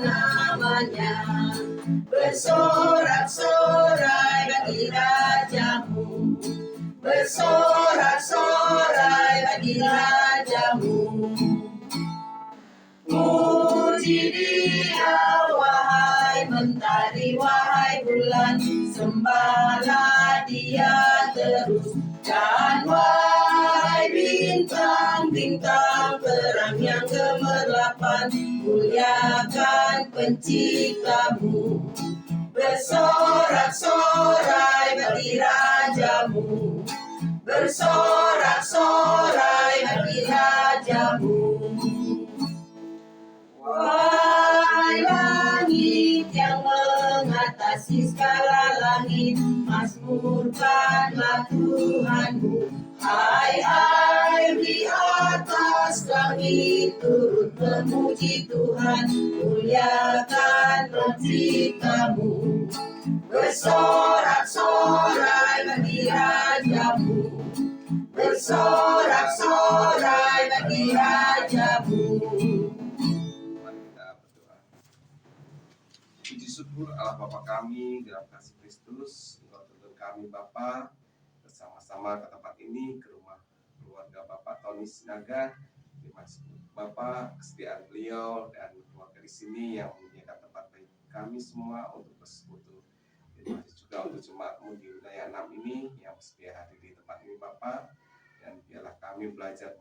namanya. Bersorak-sorai bagi rajamu, bersorak-sorai bagi rajamu. Puji Dia, wahai mentari, wahai bulan, sembahlah Dia terus. Dan wahai bintang-bintang terang yang gemerlapan, muliakan Penciptamu. Bersorak-sorai bagi rajamu, bersorak-sorai bagi rajamu. Wahai langit yang mengatasi segala langit, mazmurkanlah Tuhanmu. Hai air di atas langit, turut memuji Tuhan, muliakan Penciptamu. Bersorak-sorai bagi rajamu, bersorak-sorai bagi rajamu. Puji syukur Allah Bapa kami dalam kasih Kristus, Engkau tuntun kami Bapa bersama-sama ke tempat ini, ke rumah keluarga Bapak Tony Sinaga. Terima kasih Bapak kesediaan beliau dan keluarga di sini yang menyediakan tempat bagi kami semua untuk bersekutu. Terima kasih juga untuk jemaatmu di wilayah 6 ini yang bersedia hadir di tempat ini Bapak, dan biarlah kami belajar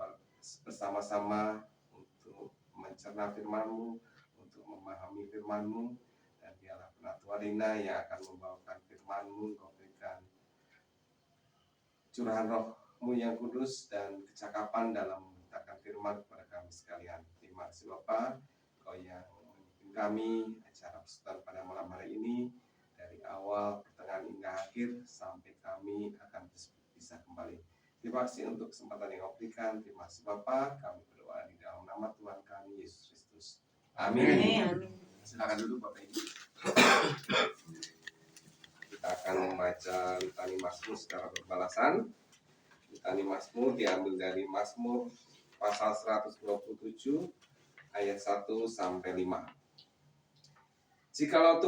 bersama-sama untuk mencerna firman-Mu, untuk memahami firman-Mu. Dan biarlah Penatu Alina yang akan membawakan firman-Mu, Kau berikan curahan Roh-Mu yang kudus dan kecakapan dalam memberitakan firman kepada kami sekalian. Terima kasih Bapa, Kau yang memimpin kami acara persekutuan pada malam hari ini, dari awal, pertengahan hingga akhir, sampai kami akan bisa kembali. Terima kasih untuk kesempatan yang Kau berikan. Terima kasih Bapa, kami berdoa di dalam nama Tuhan kami Yesus Kristus. Amin. Silakan duduk Bapak Ibu. Kita akan membaca litani Mazmur secara berbalasan. Litani Mazmur diambil dari Mazmur pasal 127 ayat 1 sampai 5. Jikalau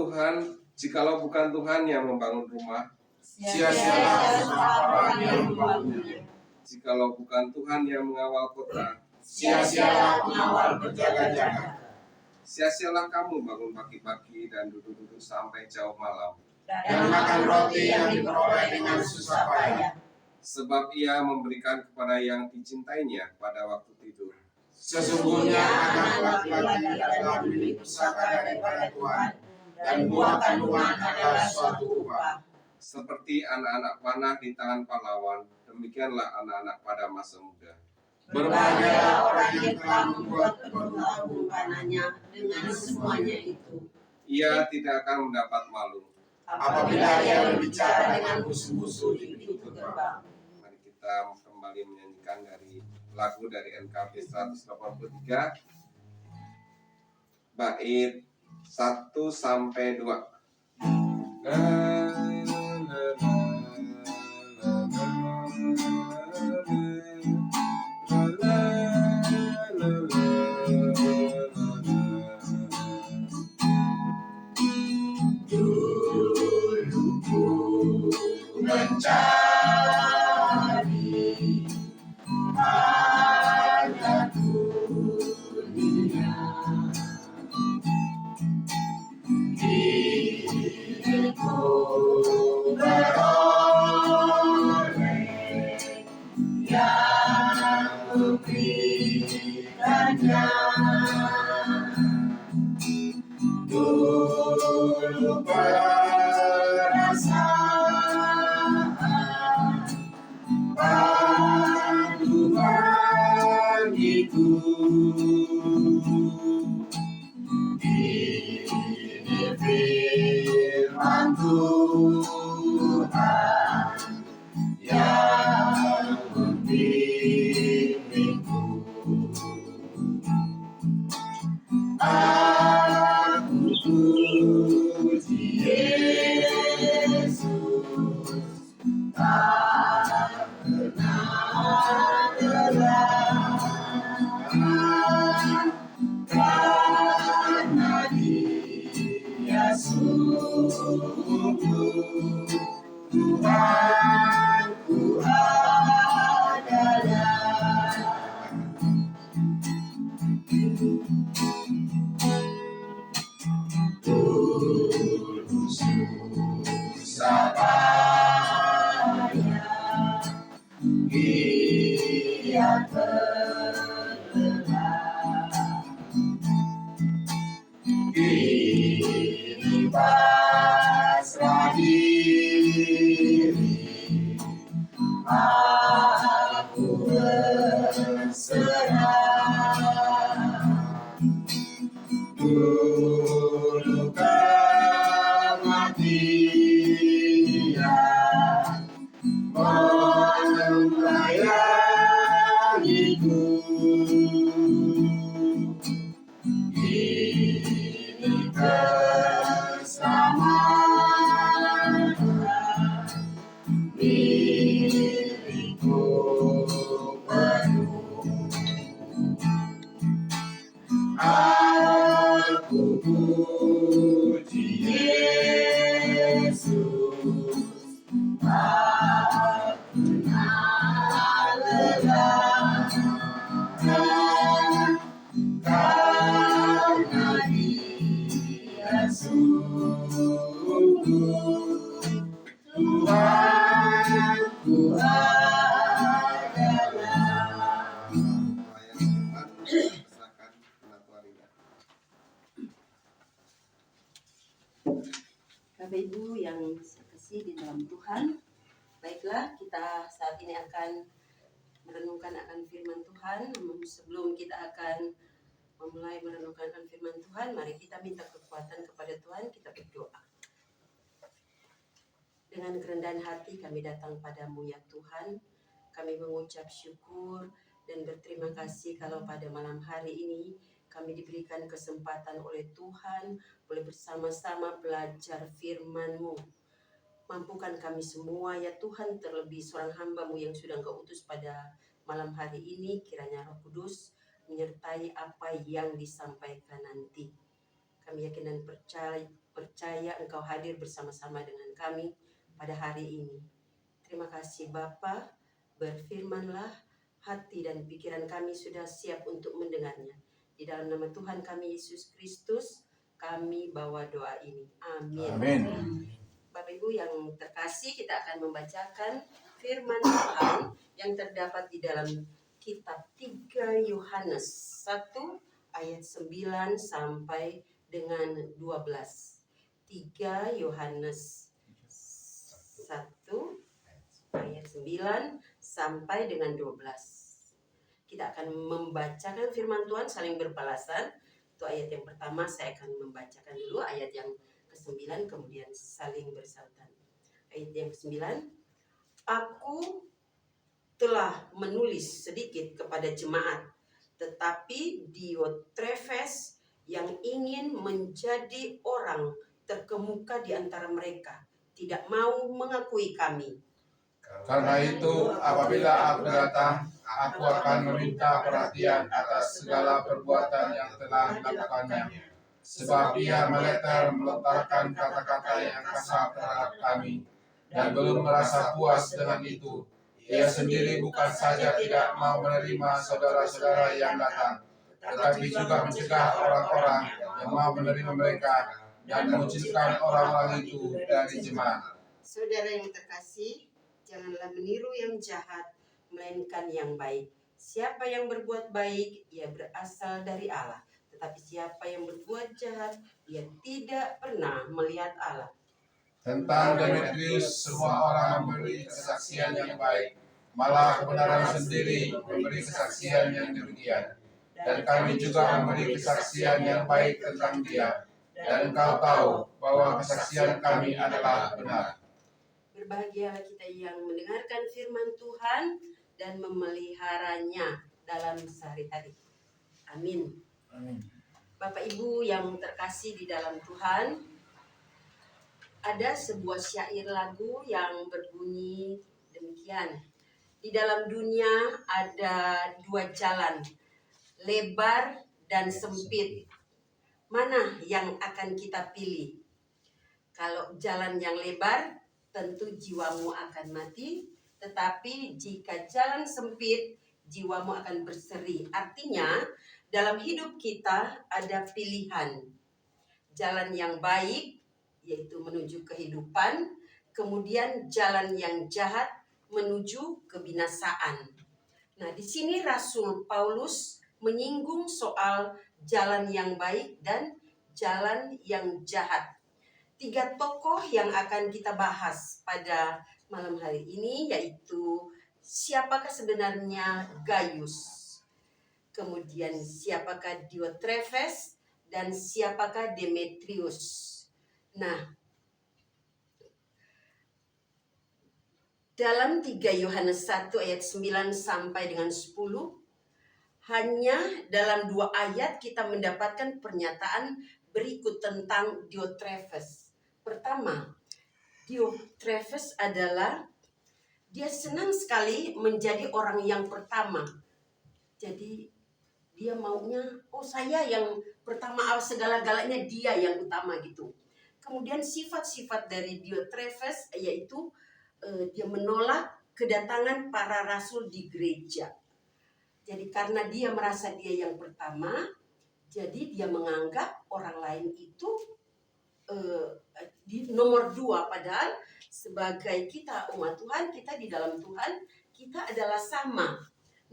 bukan Tuhan yang membangun rumah, sia-sialah orang yang membangunnya. Jikalau bukan Tuhan yang mengawal kota, sia-sialah pengawal berjaga-jaga. Sia-sialah kamu bangun pagi-pagi dan duduk-duduk sampai jauh malam, dan makan roti yang diperoleh dengan susah payah. Sebab Ia memberikan kepada yang dicintainya pada waktu tidur. Sesungguhnya anak laki-laki adalah milik pusaka daripada Tuhan, dan buah kandungan adalah suatu upah. Seperti anak-anak panah di tangan pahlawan, demikianlah anak-anak pada masa muda. Berbahagialah orang yang telah membuat tabung panahnya dengan semuanya itu. Ia tidak akan mendapat malu apabila ia berbicara dengan musuh-musuh di pintu gerbang. Mari kita kembali menyanyikan dari lagu dari NKB 183 bait 1 sampai 2. Mencari hanya dunia, hidupku beroleh yang memberikannya. Dulu perasaan padu bagiku, ini firman Tuhan yang membimbingku. Aku puji Yesus, tak pernah lelah, karena Dia sungguh Tuhanku adalah tulus susah payah Dia tergerak Kini pasrah diri Aku berserah Dulu kematian melayaniku Ini keselamatan milikku penuh Aku puji Yesus tak pernah lelah karena Dia sungguh Tuhanku adalah Silakan penatuan ini. Bapak Ibu yang saya kasih di dalam Tuhan, baiklah kita saat ini akan merenungkan akan firman Tuhan. Sebelum kita akan memulai merenungkan akan firman Tuhan, mari kita minta kekuatan kepada Tuhan, kita berdoa. Dengan kerendahan hati kami datang padamu ya Tuhan, kami mengucap syukur dan berterima kasih kalau pada malam hari ini kami diberikan kesempatan oleh Tuhan boleh bersama-sama belajar firman-Mu. Mampukan kami semua ya Tuhan, terlebih seorang hamba-Mu yang sudah Engkau utus pada malam hari ini, kiranya Roh Kudus menyertai apa yang disampaikan nanti. Kami yakin dan percaya Engkau hadir bersama-sama dengan kami pada hari ini. Terima kasih Bapa, berfirmanlah, hati dan pikiran kami sudah siap untuk mendengarnya. Di dalam nama Tuhan kami Yesus Kristus, kami bawa doa ini. Amin. Amin. Bapak Ibu yang terkasih, kita akan membacakan firman Tuhan yang terdapat di dalam kitab 3 Yohanes 1 ayat 9 sampai dengan 12. 3 Yohanes 1 ayat 9 sampai dengan 12. Kita akan membacakan firman Tuhan saling berbalasan. Itu ayat yang pertama, saya akan membacakan dulu ayat yang ke-9, kemudian saling bersautan. Ayat yang ke-9, aku telah menulis sedikit kepada jemaat, tetapi Diotrefes yang ingin menjadi orang terkemuka di antara mereka tidak mau mengakui kami. Karena itu apabila aku datang, aku akan meminta perhatian atas segala perbuatan yang telah dilakukannya. Sebab ia melontarkan kata-kata yang kasar terhadap kami, dan belum merasa puas dengan itu. Ia sendiri bukan saja tidak mau menerima saudara-saudara yang datang, tetapi juga mencegah orang-orang yang mau menerima mereka dan mengucilkan orang-orang itu dari jemaat. Saudara yang terkasih, janganlah meniru yang jahat, melainkan yang baik. Siapa yang berbuat baik, ia berasal dari Allah. Tetapi siapa yang berbuat jahat, ia tidak pernah melihat Allah. Tentang Demetrius, semua orang memberi kesaksian yang baik, malah kebenaran sendiri memberi kesaksian yang demikian. Dan kami juga memberi kesaksian yang baik tentang dia, dan engkau tahu bahwa kesaksian kami adalah benar. Berbahagialah kita yang mendengarkan firman Tuhan dan memeliharanya dalam sehari-hari. Amin. Amin. Bapak Ibu yang terkasih di dalam Tuhan, ada sebuah syair lagu yang berbunyi demikian. Di dalam dunia ada 2 jalan, lebar dan sempit. Mana yang akan kita pilih? Kalau jalan yang lebar, tentu jiwamu akan mati. Tetapi jika jalan sempit, jiwamu akan berseri. Artinya, dalam hidup kita ada pilihan. Jalan yang baik, yaitu menuju kehidupan. Kemudian jalan yang jahat menuju kebinasaan. Nah, di sini Rasul Paulus menyinggung soal jalan yang baik dan jalan yang jahat. 3 tokoh yang akan kita bahas pada malam hari ini, yaitu siapakah sebenarnya Gaius, kemudian siapakah Diotrephes, dan siapakah Demetrius. Nah, dalam 3 Yohanes 1 ayat 9 sampai dengan 10, hanya dalam 2 ayat kita mendapatkan pernyataan berikut tentang Diotrephes. Pertama, Diotrephes adalah dia senang sekali menjadi orang yang pertama. Jadi dia maunya, saya yang pertama, segala-galanya dia yang utama gitu. Kemudian sifat-sifat dari Diotrephes yaitu dia menolak kedatangan para rasul di gereja. Jadi karena dia merasa dia yang pertama, jadi dia menganggap orang lain itu di nomor 2, padahal sebagai kita umat Tuhan, kita di dalam Tuhan, kita adalah sama.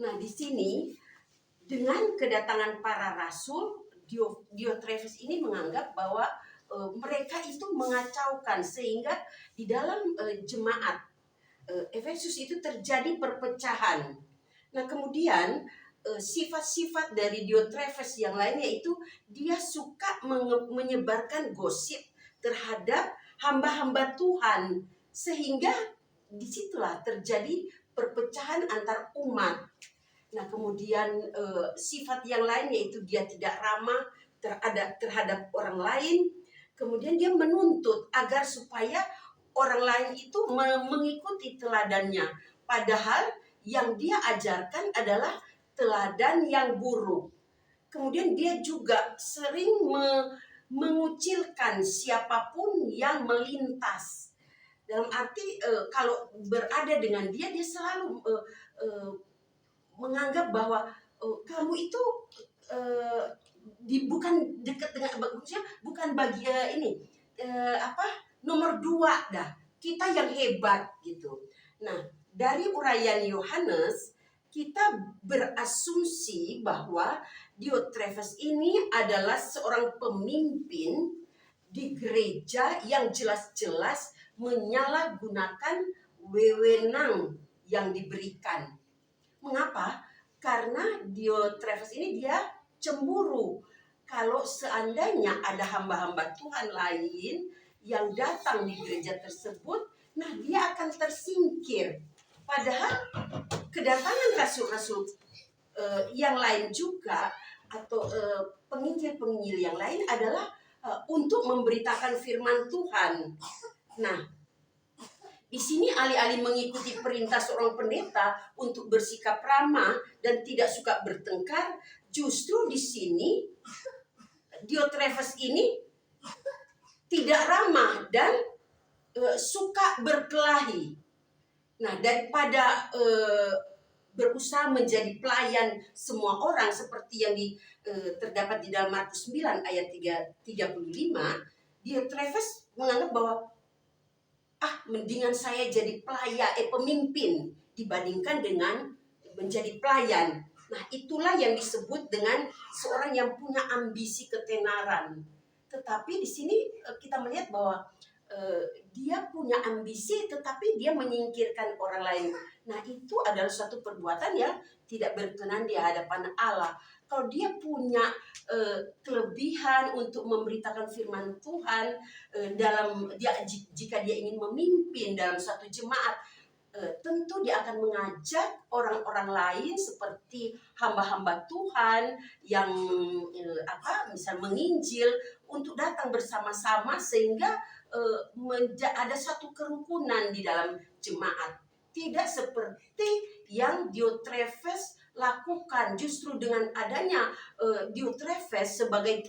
Nah, di sini dengan kedatangan para rasul, Diotrephes ini menganggap bahwa mereka itu mengacaukan, sehingga di dalam jemaat Efesus itu terjadi perpecahan. Nah, kemudian sifat-sifat dari Diotrephes yang lainnya itu dia suka menyebarkan gosip terhadap hamba-hamba Tuhan, sehingga disitulah terjadi perpecahan antar umat. Nah, kemudian sifat yang lain yaitu dia tidak ramah terhadap orang lain. Kemudian dia menuntut agar supaya orang lain itu mengikuti teladannya, padahal yang dia ajarkan adalah teladan yang buruk. Kemudian dia juga sering mengucilkan siapapun yang melintas. Dalam arti kalau berada dengan dia selalu menganggap bahwa kamu itu bukan dekat dengan, maksudnya bukan bagian ini nomor 2 dah. Kita yang hebat gitu. Nah, dari uraian Yohanes kita berasumsi bahwa Diotrephes ini adalah seorang pemimpin di gereja yang jelas-jelas menyalahgunakan wewenang yang diberikan. Mengapa? Karena Diotrephes ini dia cemburu. Kalau seandainya ada hamba-hamba Tuhan lain yang datang di gereja tersebut, nah dia akan tersingkir. Padahal kedatangan rasul-rasul yang lain juga atau penginjil-penginjil yang lain adalah untuk memberitakan firman Tuhan. Nah, di sini alih-alih mengikuti perintah seorang pendeta untuk bersikap ramah dan tidak suka bertengkar, justru di sini Diotrephes ini tidak ramah dan suka berkelahi. Nah, daripada berusaha menjadi pelayan semua orang seperti yang terdapat di dalam Markus 9 ayat 35, Diotrephes menganggap bahwa mendingan saya jadi pemimpin dibandingkan dengan menjadi pelayan. Nah, itulah yang disebut dengan seorang yang punya ambisi ketenaran. Tetapi di sini kita melihat bahwa dia punya ambisi tetapi dia menyingkirkan orang lain. Nah, itu adalah suatu perbuatan yang tidak berkenan di hadapan Allah. Kalau dia punya kelebihan untuk memberitakan firman Tuhan jika dia ingin memimpin dalam suatu jemaat, tentu dia akan mengajak orang-orang lain seperti hamba-hamba Tuhan yang misal menginjil untuk datang bersama-sama sehingga ada satu kerukunan di dalam jemaat. Tidak seperti yang Diotrephes lakukan. Justru dengan adanya Diotrephes sebagai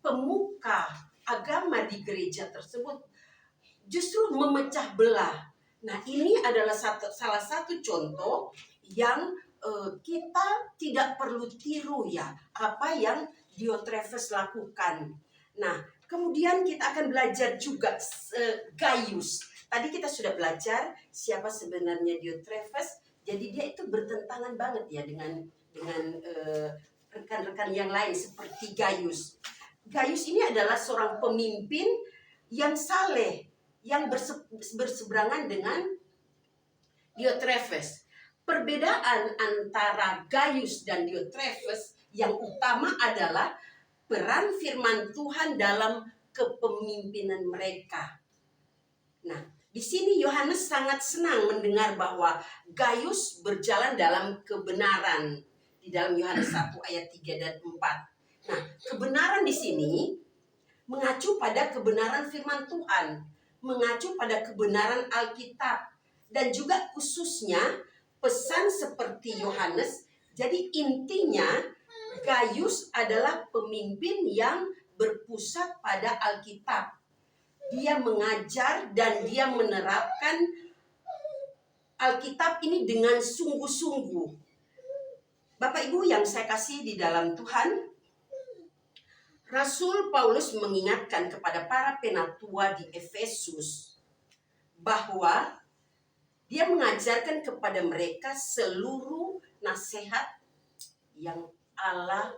pemuka agama di gereja tersebut, justru memecah belah. Nah, ini adalah salah satu contoh yang kita tidak perlu tiru ya, apa yang Diotrephes lakukan. Nah, kemudian kita akan belajar juga Gaius. Tadi kita sudah belajar siapa sebenarnya Diotrephes. Jadi dia itu bertentangan banget ya dengan rekan-rekan yang lain seperti Gaius. Gaius ini adalah seorang pemimpin yang saleh, yang berseberangan dengan Diotrephes. Perbedaan antara Gaius dan Diotrephes yang utama adalah peran firman Tuhan dalam kepemimpinan mereka. Nah, di sini Yohanes sangat senang mendengar bahwa Gaius berjalan dalam kebenaran di dalam Yohanes 1 ayat 3 dan 4. Nah, kebenaran di sini mengacu pada kebenaran firman Tuhan, mengacu pada kebenaran Alkitab, dan juga khususnya pesan seperti Yohanes. Jadi intinya Gaius adalah pemimpin yang berpusat pada Alkitab. Dia mengajar dan dia menerapkan Alkitab ini dengan sungguh-sungguh. Bapak Ibu yang saya kasih di dalam Tuhan, Rasul Paulus mengingatkan kepada para penatua di Efesus bahwa dia mengajarkan kepada mereka seluruh nasihat yang Allah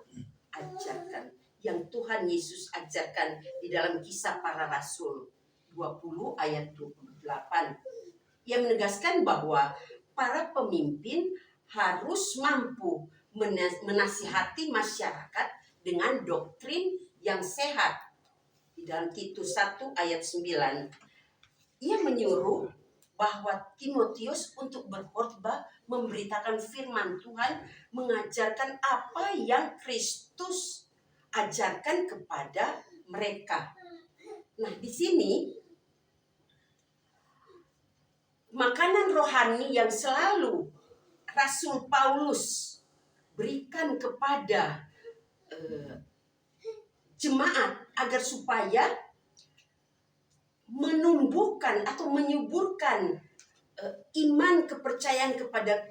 ajarkan, yang Tuhan Yesus ajarkan di dalam Kisah Para Rasul 20 ayat 28. Ia menegaskan bahwa para pemimpin harus mampu menasihati masyarakat dengan doktrin yang sehat. Di dalam Titus 1 ayat 9, ia menyuruh bahwa Timotius untuk berkhotbah, memberitakan firman Tuhan, mengajarkan apa yang Kristus ajarkan kepada mereka. Nah, di sini makanan rohani yang selalu Rasul Paulus berikan kepada jemaat agar supaya menumbuhkan atau menyuburkan iman kepercayaan kepada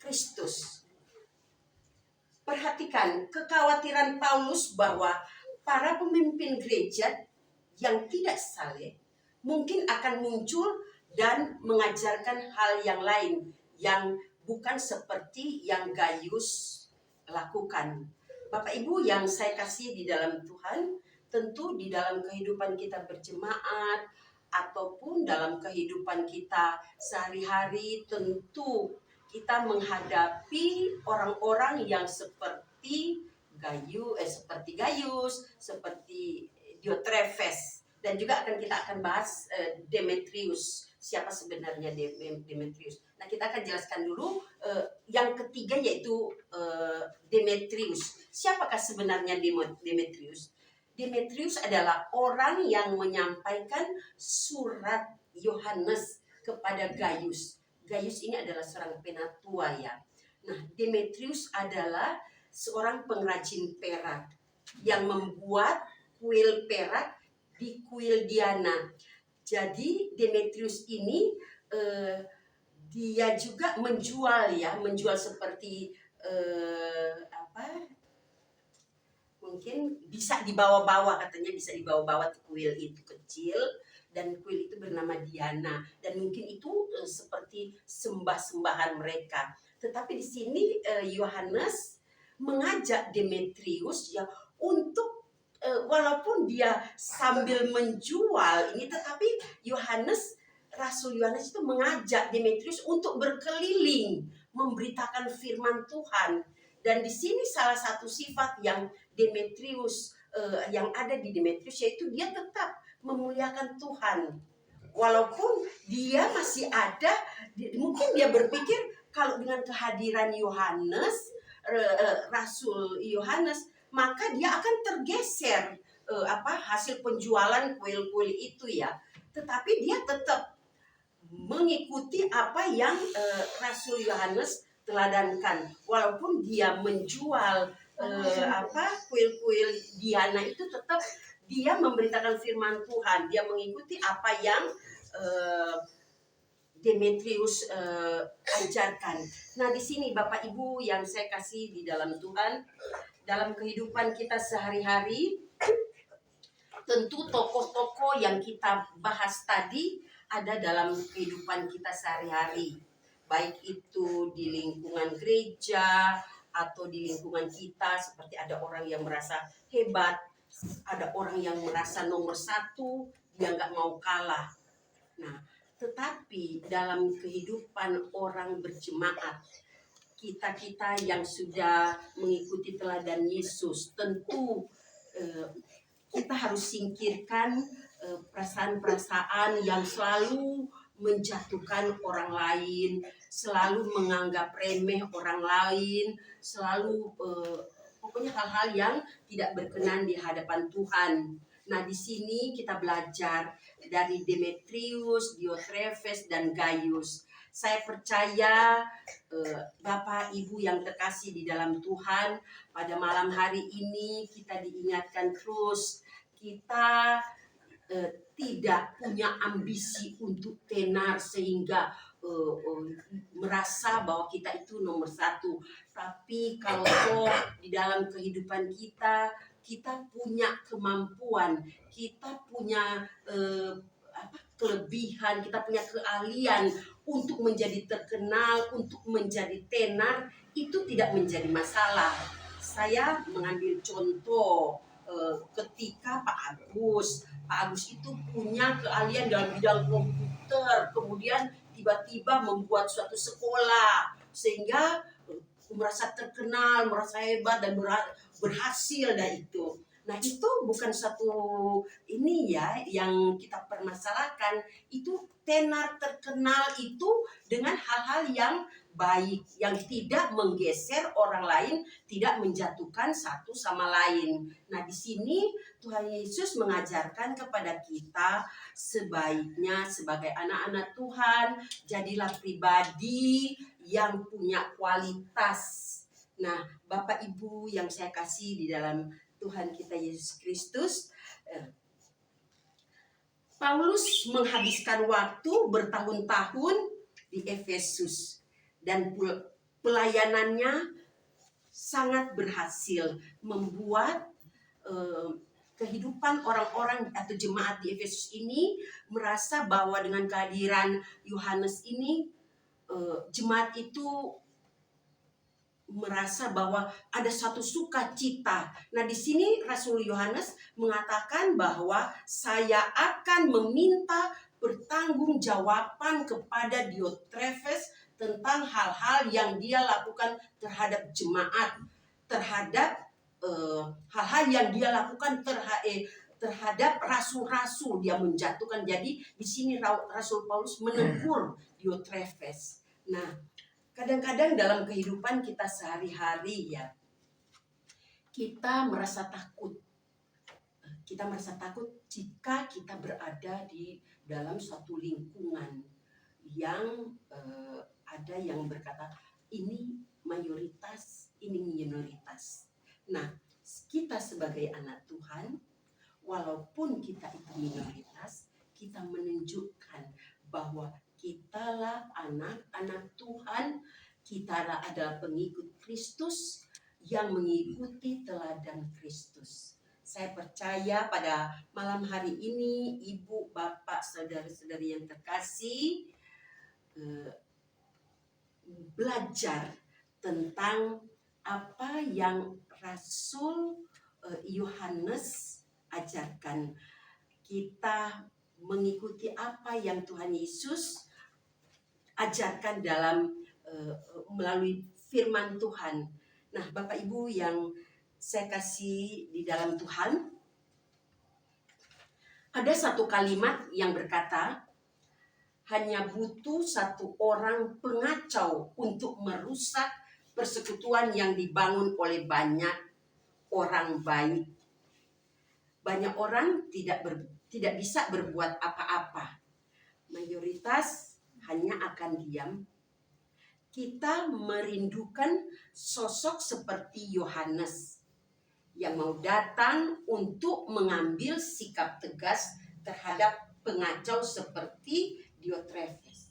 Kristus. Perhatikan kekhawatiran Paulus bahwa para pemimpin gereja yang tidak saleh mungkin akan muncul dan mengajarkan hal yang lain yang bukan seperti yang Gaius lakukan. Bapak Ibu yang saya kasih di dalam Tuhan, tentu di dalam kehidupan kita berjemaat ataupun dalam kehidupan kita sehari-hari, tentu kita menghadapi orang-orang yang seperti Gaius, seperti Diotrephes, dan juga kita akan bahas Demetrius. Siapa sebenarnya Demetrius? Nah, kita akan jelaskan dulu yang ketiga, yaitu Demetrius. Siapakah sebenarnya Demetrius? Demetrius adalah orang yang menyampaikan surat Yohanes kepada Gaius. Gaius ini adalah seorang penatua ya. Nah, Demetrius adalah seorang pengrajin perak yang membuat kuil perak di kuil Diana. Jadi Demetrius ini dia juga menjual seperti mungkin bisa dibawa-bawa, katanya bisa dibawa-bawa kuil itu kecil, dan kuil itu bernama Diana, dan mungkin itu seperti sembah-sembahan mereka. Tetapi di sini Yohanes mengajak Demetrius ya untuk walaupun dia sambil menjual ini, tetapi Rasul Yohanes itu mengajak Demetrius untuk berkeliling memberitakan firman Tuhan. Dan di sini salah satu sifat yang Demetrius yang ada di Demetrius, yaitu dia tetap memuliakan Tuhan. Walaupun dia masih ada, mungkin dia berpikir kalau dengan kehadiran Yohanes, Rasul Yohanes, maka dia akan tergeser hasil penjualan kuil-kuil itu ya. Tetapi dia tetap mengikuti apa yang Rasul Yohanes teladankan. Walaupun dia menjual kuil-kuil Diana itu, tetap dia memberitakan firman Tuhan, dia mengikuti apa yang Demetrius ajarkan. Nah, di sini Bapak Ibu yang saya kasih di dalam Tuhan, dalam kehidupan kita sehari-hari, tentu tokoh-tokoh yang kita bahas tadi ada dalam kehidupan kita sehari-hari. Baik itu di lingkungan gereja atau di lingkungan kita, seperti ada orang yang merasa hebat, ada orang yang merasa nomor satu, dia nggak mau kalah. Nah, tetapi dalam kehidupan orang berjemaat, kita yang sudah mengikuti teladan Yesus, tentu kita harus singkirkan perasaan-perasaan yang selalu menjatuhkan orang lain, selalu menganggap remeh orang lain, selalu pokoknya hal-hal yang tidak berkenan di hadapan Tuhan. Nah, di sini kita belajar dari Demetrius, Diotrephes, dan Gaius. Saya percaya Bapak Ibu yang terkasih di dalam Tuhan, pada malam hari ini kita diingatkan terus, kita tidak punya ambisi untuk tenar sehingga merasa bahwa kita itu nomor satu. Tapi kalau di dalam kehidupan kita punya kemampuan, kita punya kelebihan, kita punya keahlian untuk menjadi terkenal, untuk menjadi tenar, itu tidak menjadi masalah. Saya mengambil contoh ketika Pak Agus itu punya keahlian dalam bidang komputer, kemudian tiba-tiba membuat suatu sekolah sehingga merasa terkenal, merasa hebat dan berhasil dari itu. Nah, itu bukan satu ini ya yang kita permasalahkan. Itu tenar terkenal itu dengan hal-hal yang baik, yang tidak menggeser orang lain, tidak menjatuhkan satu sama lain. Nah, di sini Tuhan Yesus mengajarkan kepada kita, sebaiknya sebagai anak-anak Tuhan, jadilah pribadi yang punya kualitas. Nah, Bapak Ibu yang saya kasih di dalam Tuhan kita Yesus Kristus, Paulus menghabiskan waktu bertahun-tahun di Efesus dan pelayanannya sangat berhasil membuat kehidupan orang-orang atau jemaat di Efesus ini merasa bahwa dengan kehadiran Yohanes ini jemaat itu merasa bahwa ada satu sukacita. Nah, di sini Rasul Yohanes mengatakan bahwa saya akan meminta pertanggungjawaban kepada Diotrephes tentang hal-hal yang dia lakukan terhadap jemaat, terhadap hal-hal yang dia lakukan terhadap rasul-rasul, dia menjatuhkan. Jadi di sini Rasul Paulus menegur Diotrephes. Nah, kadang-kadang dalam kehidupan kita sehari-hari ya, kita merasa takut. Kita merasa takut jika kita berada di dalam suatu lingkungan yang ada yang berkata ini mayoritas, ini minoritas. Nah, kita sebagai anak Tuhan, walaupun kita itu minoritas, kita menunjukkan bahwa kitalah anak-anak Tuhan, kitalah adalah pengikut Kristus yang mengikuti teladan Kristus. Saya percaya pada malam hari ini, Ibu, Bapak, Saudara-saudari yang terkasih, belajar tentang apa yang Rasul Yohanes ajarkan. Kita mengikuti apa yang Tuhan Yesus ajarkan dalam melalui firman Tuhan. Nah, Bapak Ibu yang saya kasih di dalam Tuhan, ada satu kalimat yang berkata, hanya butuh satu orang pengacau untuk merusak persekutuan yang dibangun oleh banyak orang baik. Banyak orang tidak bisa berbuat apa-apa. Mayoritas hanya akan diam. Kita merindukan sosok seperti Yohanes yang mau datang untuk mengambil sikap tegas terhadap pengacau seperti Diotrephes.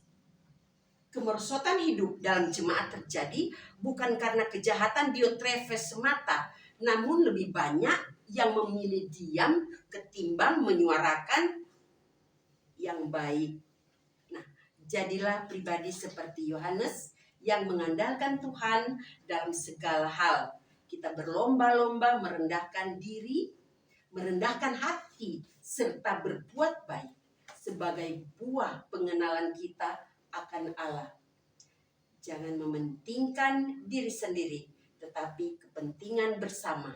Kemerosotan hidup dalam jemaat terjadi bukan karena kejahatan Diotrephes semata, namun lebih banyak yang memilih diam ketimbang menyuarakan yang baik. Nah, jadilah pribadi seperti Yohanes yang mengandalkan Tuhan dalam segala hal. Kita berlomba-lomba merendahkan diri, merendahkan hati, serta berbuat baik sebagai buah pengenalan kita akan Allah. Jangan mementingkan diri sendiri, tetapi kepentingan bersama.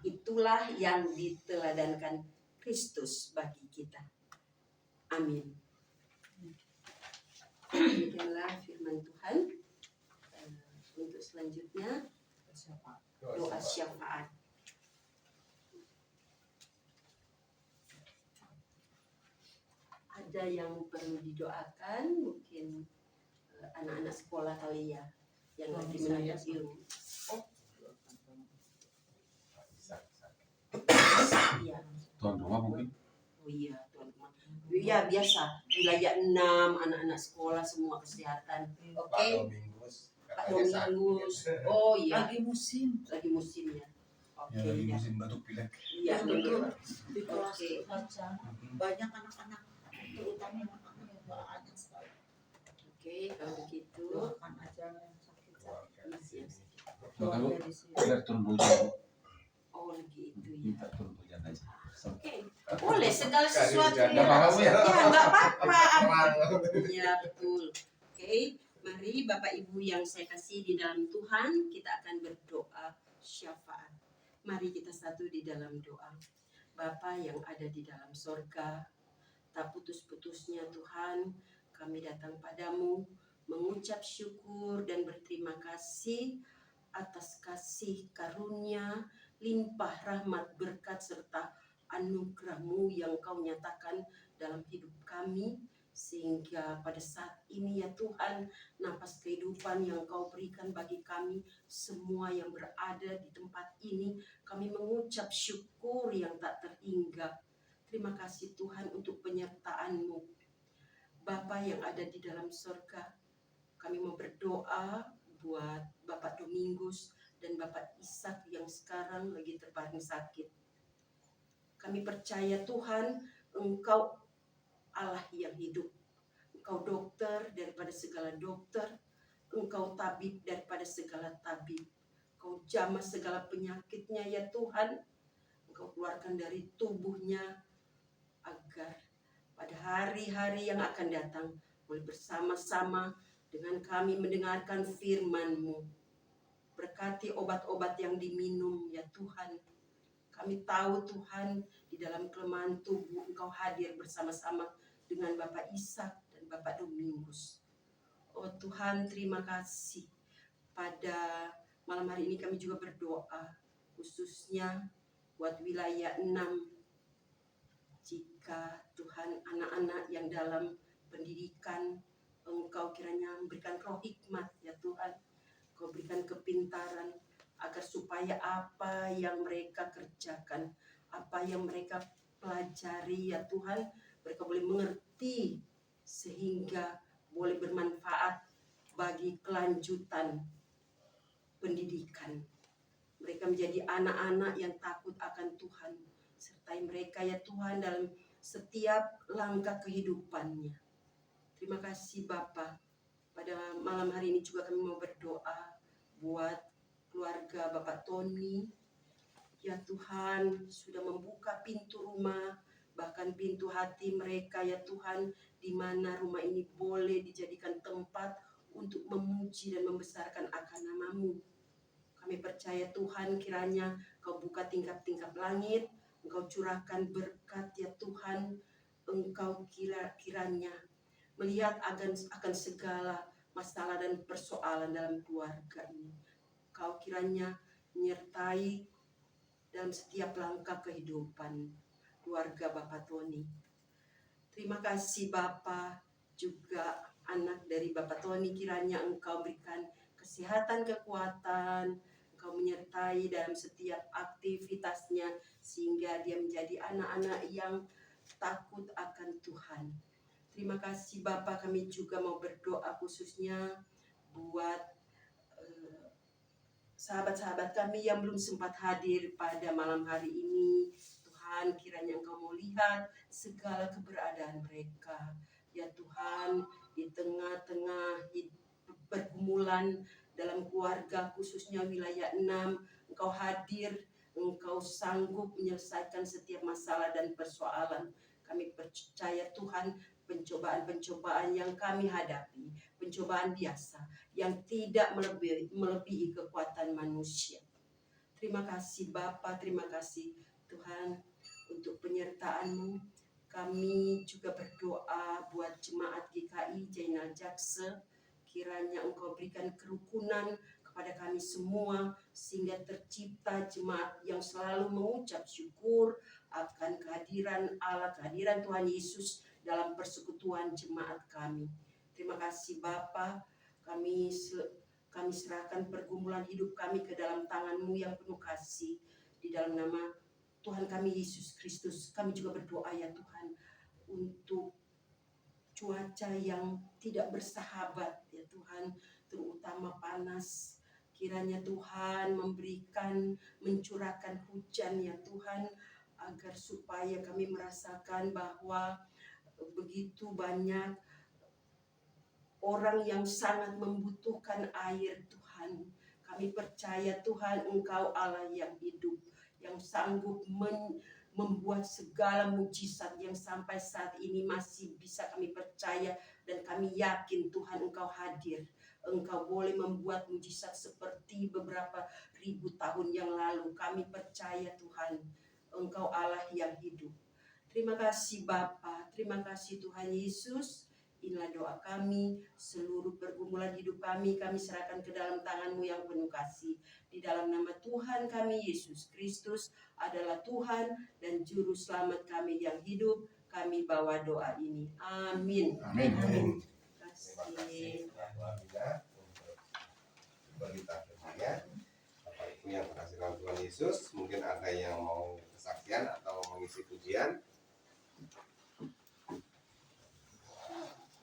Itulah yang diteladankan Kristus bagi kita. Amin. Demikianlah firman Tuhan. Untuk selanjutnya doa syafaat. Ada yang perlu didoakan, mungkin anak-anak sekolah kali ya yang lagi menuntut ilmu. Iya. Tuan rumah mungkin. Oh iya, tuan rumah. Iya biasa. Wilayah 6 anak-anak sekolah semua kesehatan. Oke. Pak Domingus. Oh iya. Lagi musim. Lagi musim ya. Oke. Ya, lagi Ya. musim batuk pilek. Iya betul. Di kelas Oke. baca banyak anak-anak, terutama anak-anak yang banyak sekali. Oke, kalau begitu. Doakan aja yang sakit. Maka Bu, Dari sini. biar turun hujan Bu. Oh gitu ya. Minta turun hujan aja. Oke. Boleh segala sesuatu Nggak ya. apa-apa, Bu, ya. Ya nggak apa-apa. Iya betul. Oke. Mari Bapak Ibu yang saya kasih di dalam Tuhan, kita akan berdoa syafaat. Mari kita satu di dalam doa. Bapa yang ada di dalam sorga, tak putus-putusnya Tuhan, kami datang padamu mengucap syukur dan berterima kasih atas kasih karunia, limpah rahmat berkat serta anugerah-Mu yang Kau nyatakan dalam hidup kami, sehingga pada saat ini ya Tuhan, napas kehidupan yang Kau berikan bagi kami semua yang berada di tempat ini, kami mengucap syukur yang tak terhingga. Terima kasih Tuhan untuk penyertaan-Mu. Bapa yang ada di dalam surga, kami mau berdoa buat Bapak Domingus dan Bapak Ishak yang sekarang lagi terbaring sakit. Kami percaya Tuhan, Engkau Allah yang hidup. Engkau dokter daripada segala dokter. Engkau tabib daripada segala tabib. Engkau jamah segala penyakitnya ya Tuhan. Engkau keluarkan dari tubuhnya agar pada hari-hari yang akan datang boleh bersama-sama dengan kami mendengarkan firman-Mu. Berkati obat-obat yang diminum ya Tuhan. Kami tahu Tuhan, di dalam kelemahan tubuh Engkau hadir bersama-sama dengan Bapak Ishak dan Bapak Domingus. Oh Tuhan, terima kasih. Pada malam hari ini kami juga berdoa khususnya buat wilayah 6. Jika Tuhan anak-anak yang dalam pendidikan, Engkau kiranya memberikan roh hikmat ya Tuhan. Engkau berikan kepintaran agar supaya apa yang mereka kerjakan, apa yang mereka pelajari ya Tuhan, mereka boleh mengerti sehingga boleh bermanfaat bagi kelanjutan pendidikan. Mereka menjadi anak-anak yang takut akan Tuhan. Sertai mereka ya Tuhan dalam setiap langkah kehidupannya. Terima kasih Bapa. Pada malam hari ini juga kami mau berdoa buat keluarga Bapak Tony. Ya Tuhan, sudah membuka pintu rumah, bahkan pintu hati mereka ya Tuhan, di mana rumah ini boleh dijadikan tempat untuk memuji dan membesarkan akan nama-Mu. Kami percaya Tuhan, kiranya Kau buka tingkap-tingkap langit, Engkau curahkan berkat ya Tuhan. Engkau kiranya melihat akan segala masalah dan persoalan dalam keluarga ini. Kau kiranya menyertai dalam setiap langkah kehidupan keluarga Bapak Tony. Terima kasih Bapak, juga anak dari Bapak Tony, kiranya Engkau berikan kesehatan, kekuatan, Engkau Engkau menyertai dalam setiap aktivitasnya sehingga dia menjadi anak-anak yang takut akan Tuhan. Terima kasih Bapa, kami juga mau berdoa khususnya buat sahabat-sahabat kami yang belum sempat hadir pada malam hari ini. Tuhan, kiranya Engkau mau lihat segala keberadaan mereka. Ya Tuhan, di tengah-tengah pergumulan dalam keluarga khususnya wilayah 6, Engkau hadir, Engkau sanggup menyelesaikan setiap masalah dan persoalan. Kami percaya Tuhan, pencobaan-pencobaan yang kami hadapi, pencobaan biasa yang tidak melebihi kekuatan manusia. Terima kasih Bapa, terima kasih Tuhan untuk penyertaan-Mu. Kami juga berdoa buat jemaat GKI Jainal Jakse, kiranya Engkau berikan kerukunan kepada kami semua sehingga tercipta jemaat yang selalu mengucap syukur akan kehadiran Allah, kehadiran Tuhan Yesus dalam persekutuan jemaat kami. Terima kasih Bapa, kami serahkan pergumulan hidup kami ke dalam tangan-Mu yang penuh kasih. Di dalam nama Tuhan kami Yesus Kristus, kami juga berdoa ya Tuhan untuk cuaca yang tidak bersahabat ya Tuhan, terutama panas. Kiranya Tuhan mencurahkan hujan ya Tuhan, agar supaya kami merasakan bahwa begitu banyak orang yang sangat membutuhkan air Tuhan. Kami percaya Tuhan, Engkau Allah yang hidup, yang sanggup membuat segala mujizat yang sampai saat ini masih bisa kami percaya dan kami yakin Tuhan Engkau hadir. Engkau boleh membuat mujizat seperti beberapa ribu tahun yang lalu. Kami percaya Tuhan, Engkau Allah yang hidup. Terima kasih Bapa, terima kasih Tuhan Yesus. Inilah doa kami, seluruh pergumulan hidup kami serahkan ke dalam tangan-Mu yang penuh kasih. Di dalam nama Tuhan kami Yesus Kristus adalah Tuhan dan Juru Selamat kami yang hidup, kami bawa doa ini. Amin. Amin. Amin. Terima kasih untuk berita firman-Nya. Bapak Ibu yang terkasih dalam Tuhan Yesus, mungkin ada yang mau kesaksian atau mengisi pujian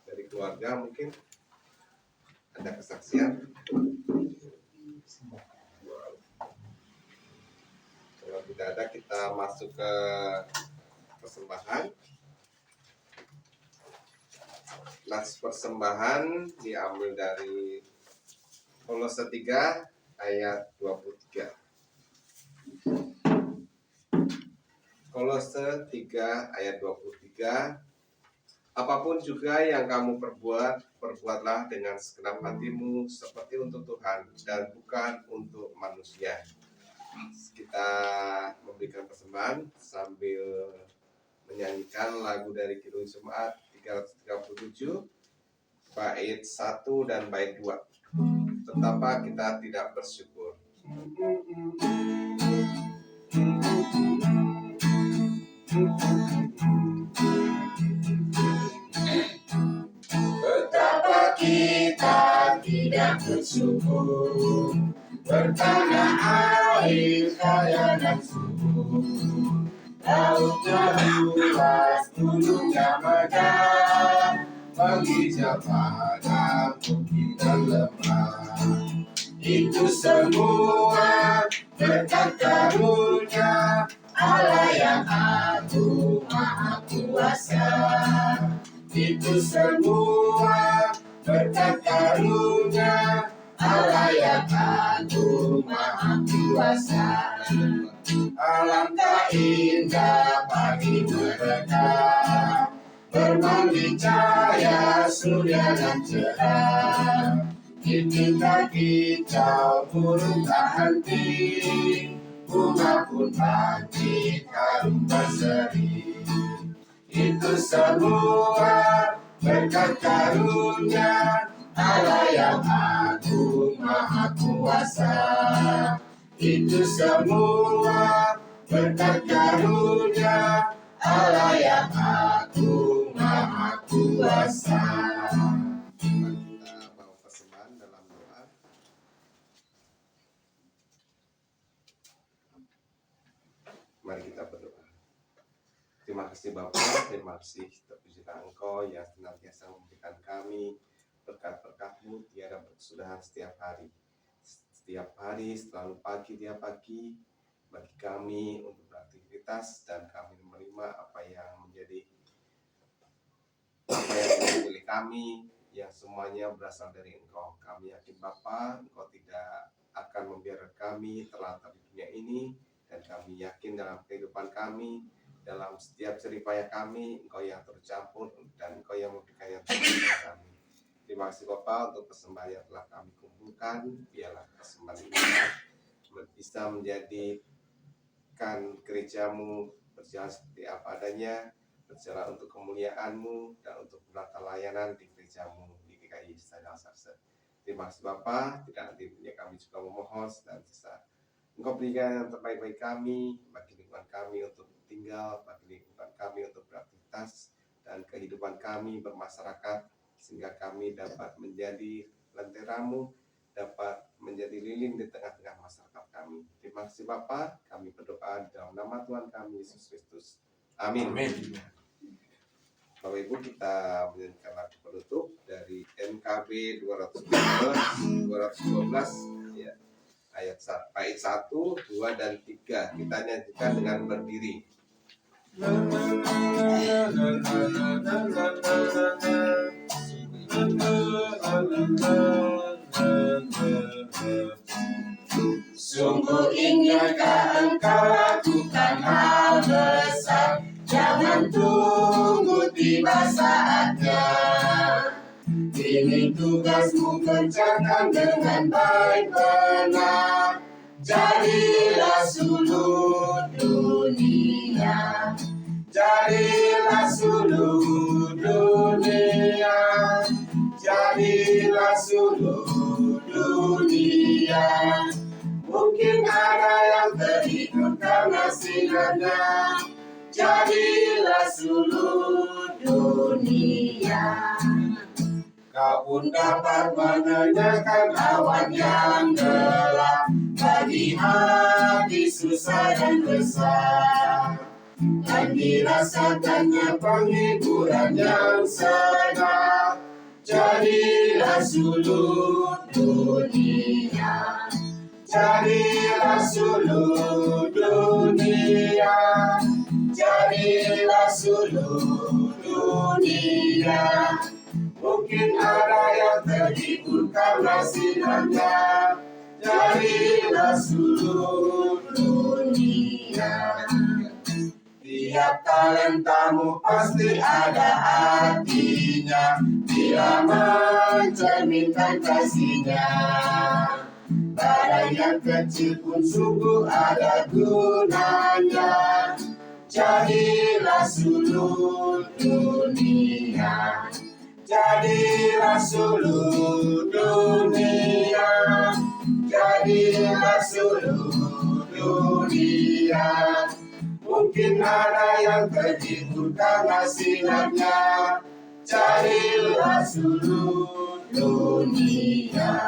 dari keluarga, mungkin ada kesaksian. Kalau tidak ada, kita masuk ke persembahan. Nas persembahan diambil dari Kolose 3 ayat 23. Kolose 3 ayat 23. Apapun juga yang kamu perbuatlah dengan segenap hatimu seperti untuk Tuhan dan bukan untuk manusia. Kita memberikan persembahan sambil menyanyikan lagu dari Kidung Jemaat 337 bait 1 dan bait 2. Betapa kita tidak bersyukur. Betapa kita tidak bersyukur, bertanah air kaya dan subur, lautnya luas, gunungnya megah, menghijau padang bukit dan lembah. Itu semua berkat karunia Allah yang agung maha kuasa. Itu semua berkat karunia Allah yang agung maha kuasa. Alangkah indah pagi mereka, bermandi cahaya surya dan cerah. Di tingkat kicau burung tak henti, bunga pun bangkit harum berseri. Itu semua berkat karunia Allah yang agung maha kuasa. Itu semua berkat karunia Allah yang agung maha kuasa. Kita bawa persembahan dalam doa. Bapa, terima kasih terpujilah Engkau yang senantiasa memberikan kami berkat-berkat-Mu tiada berkesudahan setiap hari. Setiap hari selalu pagi tiap pagi bagi kami untuk beraktivitas dan kami menerima apa yang menjadi milik kami yang semuanya berasal dari Engkau. Kami yakin Bapa, Engkau tidak akan membiarkan kami terlantar di dunia ini, dan kami yakin dalam kehidupan kami, dalam setiap jeripaya kami, Engkau yang tercampur dan Engkau yang memberikan yang terbaik bagi kami. Terima kasih Bapa untuk persembahan yang telah kami kumpulkan. Biarlah persembahan ini bisa menjadikan gereja-Mu berjalan seperti apa adanya, berjalan untuk kemuliaan-Mu dan untuk menata layanan di gereja-Mu di GKI Sadang Sarse. Terima kasih Bapa, tidak henti kami juga memohon dan sisa Engkau berikan yang terbaik bagi kami, bagi lingkungan kami untuk tinggal, bagi lingkungan kami untuk beraktivitas, dan kehidupan kami bermasyarakat, sehingga kami dapat menjadi lentera-Mu, dapat menjadi lilin di tengah-tengah masyarakat kami. Terima kasih Bapa, kami berdoa dalam nama Tuhan kami Yesus Kristus. Amin. Bapak Ibu, kita menyanyikan lagu penutup dari NKB 212 ya, ayat 1, 2 dan 3. Kita nyanyikan dengan berdiri. Sungguh inginkah engkau lakukan hal besar, jangan tunggu tiba saatnya. Ini tugasmu, kerjakan dengan baik benar. Jadilah suluh dunia, jadilah suluh dunia, jadilah suluh dunia. Mungkin ada yang terhibur karena sinarnya, jadilah suluh dunia. Kau pun dapat menenangkan awan yang gelap bagi hati susah dan resah, dan dirasakannya penghiburan yang segar. Jadilah suluh dunia, jadilah suluh dunia, jadilah suluh dunia. Mungkin ada yang terhibur karena sinarnya, jadilah suluh dunia. Tiap talentamu pasti ada artinya bila mencerminkan kasihnya. Barang yang kecil pun sungguh ada gunanya. Jadilah suluh dunia, jadilah suluh dunia, jadilah suluh dunia. Mungkin ada yang terhibur karena sinarnya, jadilah suluh dunia.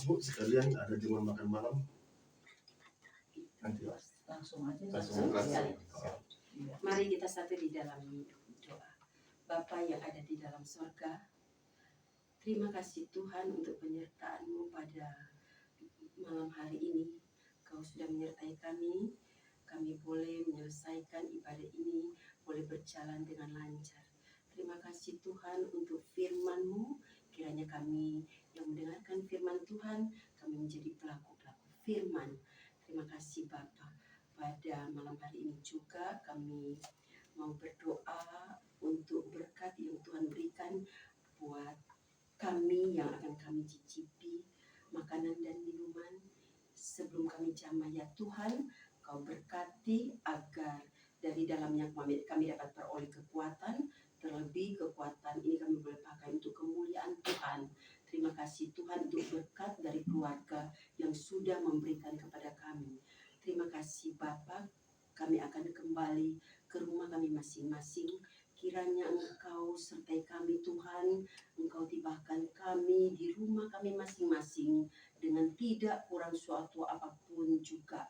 Bu, sekalian ada jemaah makan malam. Nanti Langsung aja. Langsung. Mari kita satu di dalam doa. Bapa yang ada di dalam sorga, terima kasih Tuhan untuk penyertaan-Mu pada malam hari ini. Kau sudah menyertai kami. Kami boleh menyelesaikan ibadah ini, boleh berjalan dengan lancar. Terima kasih Tuhan untuk firman-Mu. Kiranya kami yang mendengarkan firman Tuhan, kami menjadi pelaku-pelaku firman. Terima kasih Bapa. Pada malam hari ini juga kami mau berdoa untuk berkat yang Tuhan berikan buat kami yang akan kami cicipi makanan dan minuman sebelum kami jamah. Ya Tuhan, Kau berkati agar dari dalamnya kami dapat peroleh kekuatan, terlebih kekuatan ini kami boleh pakai untuk kemuliaan Tuhan. Terima kasih Tuhan untuk berkat dari keluarga yang sudah memberikan kepada kami. Terima kasih Bapa, kami akan kembali ke rumah kami masing-masing. Kiranya Engkau sertai kami Tuhan, Engkau tibahkan kami di rumah kami masing-masing dengan tidak kurang suatu apapun juga.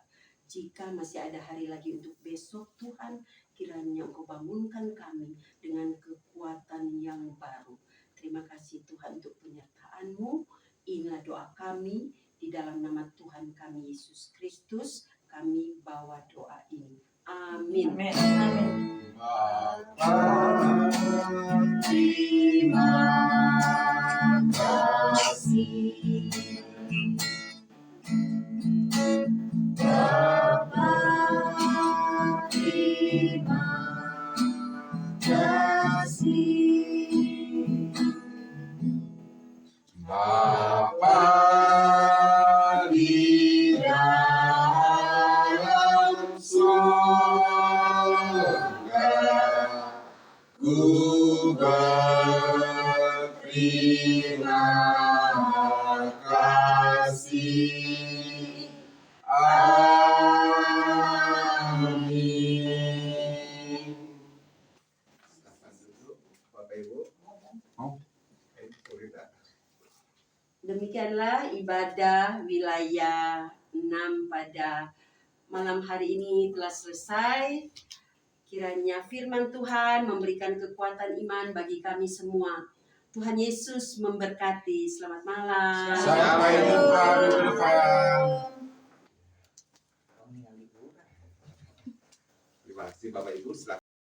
Jika masih ada hari lagi untuk besok, Tuhan, kiranya Engkau bangunkan kami dengan kekuatan yang baru. Terima kasih Tuhan untuk penyertaan-Mu. Inilah doa kami di dalam nama Tuhan kami Yesus Kristus. Kami bawa doa ini. Amin. Bapa, terima kasih. Bapa, terima kasih. Bapa di dalam surga, ku berterima kasih. Amin. Silakan duduk, Bapak Ibu. Boleh tak? Demikianlah ibadah wilayah 6 pada malam hari ini telah selesai. Kiranya firman Tuhan memberikan kekuatan iman bagi kami semua. Tuhan Yesus memberkati. Selamat malam. Sampai jumpa minggu depan. Terima kasih Bapak Ibu. Silakan.